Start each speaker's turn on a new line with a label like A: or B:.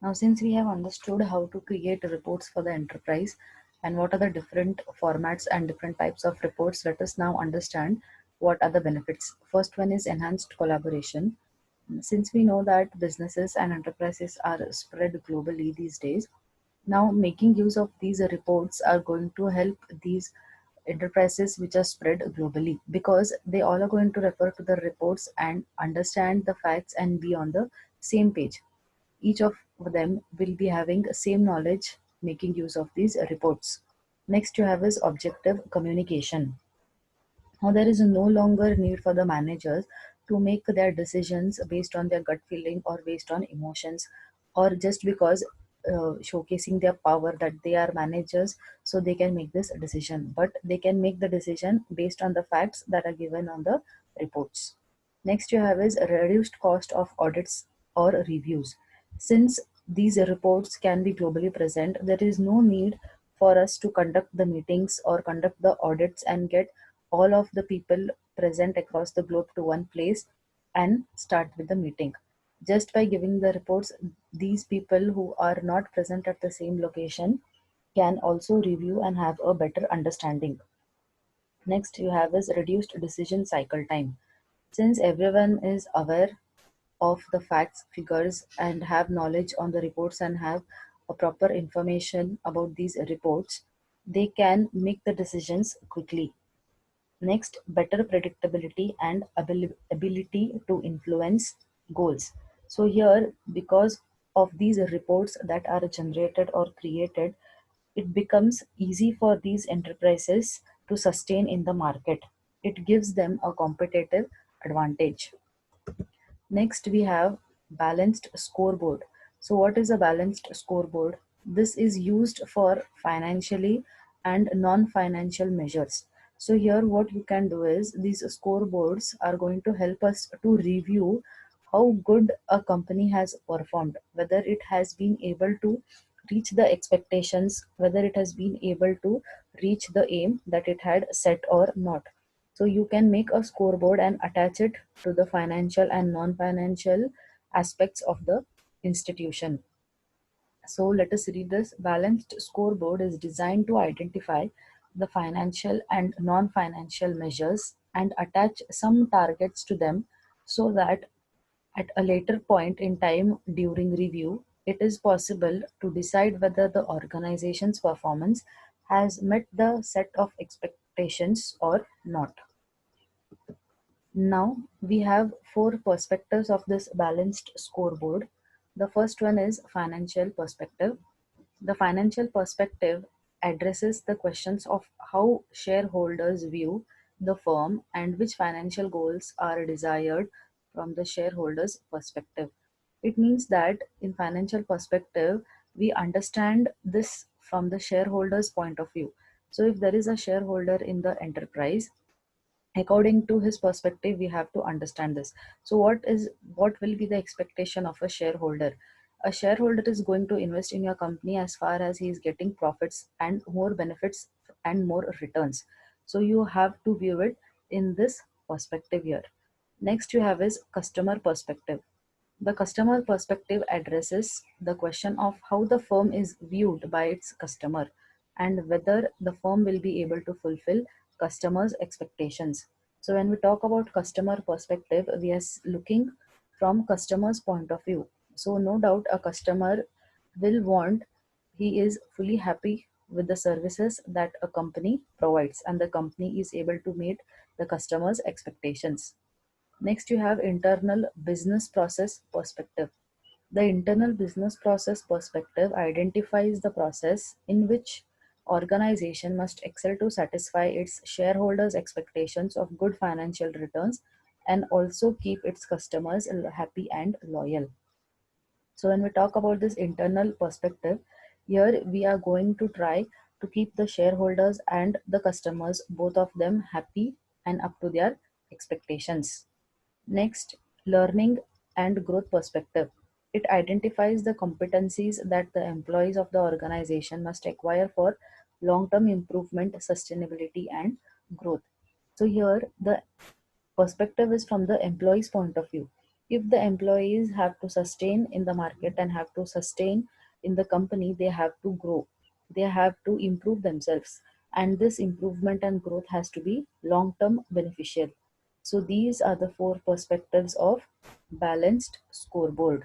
A: Now, since we have understood how to create reports for the enterprise and what are the different formats and different types of reports, let us now understand what are the benefits. First one is enhanced collaboration. Since we know that businesses and enterprises are spread globally these days, now making use of these reports are going to help these enterprises which are spread globally, because they all are going to refer to the reports and understand the facts and be on the same page. Each of them will be having same knowledge making use of these reports. Next you have is objective communication. Now there is no longer need for the managers to make their decisions based on their gut feeling or based on emotions, or just because showcasing their power that they are managers so they can make this decision, but they can make the decision based on the facts that are given on the reports. Next you have is reduced cost of audits or reviews. Since these reports can be globally present, there is no need for us to conduct the meetings or conduct the audits and get all of the people present across the globe to one place and start with the meeting. Just by giving the reports, these people who are not present at the same location can also review and have a better understanding. Next, you have is reduced decision cycle time. Since everyone is aware of the facts, figures, and have knowledge on the reports and have a proper information about these reports, they can make the decisions quickly. Next, better predictability and ability to influence goals. So here, because of these reports that are generated or created, it becomes easy for these enterprises to sustain in the market. It gives them a competitive advantage. Next, we have balanced scoreboard. So, what is a balanced scoreboard? This is used for financially and non financial measures. So, here, what you can do is these scoreboards are going to help us to review how good a company has performed, whether it has been able to reach the expectations, whether it has been able to reach the aim that it had set or not. So you can make a scoreboard and attach it to the financial and non-financial aspects of the institution. So let us read this. Balanced scoreboard is designed to identify the financial and non-financial measures and attach some targets to them, so that at a later point in time during review, it is possible to decide whether the organization's performance has met the set of expectations or not. Now we have four perspectives of this balanced scoreboard. The first one is financial perspective. The financial perspective addresses the questions of how shareholders view the firm and which financial goals are desired from the shareholders' perspective. It means that in financial perspective, we understand this from the shareholders' point of view. So if there is a shareholder in the enterprise, according to his perspective we have to understand this. So what will be the expectation of a shareholder? A shareholder is going to invest in your company as far as he is getting profits and more benefits and more returns. So you have to view it in this perspective here. Next you have is customer perspective. The customer perspective addresses the question of how the firm is viewed by its customer and whether the firm will be able to fulfill customers' expectations. So, when we talk about customer perspective, we are looking from customer's point of view. So, no doubt a customer will want, he is fully happy with the services that a company provides and the company is able to meet the customer's expectations. Next, you have internal business process perspective. The internal business process perspective identifies the process in which organization must excel to satisfy its shareholders' expectations of good financial returns and also keep its customers happy and loyal. So when we talk about this internal perspective, here we are going to try to keep the shareholders and the customers, both of them happy and up to their expectations. Next, learning and growth perspective. It identifies the competencies that the employees of the organization must acquire for long term improvement, sustainability, and growth. So, here the perspective is from the employee's point of view. If the employees have to sustain in the market and have to sustain in the company, they have to grow, they have to improve themselves, and this improvement and growth has to be long term beneficial. So these are the four perspectives of balanced scoreboard.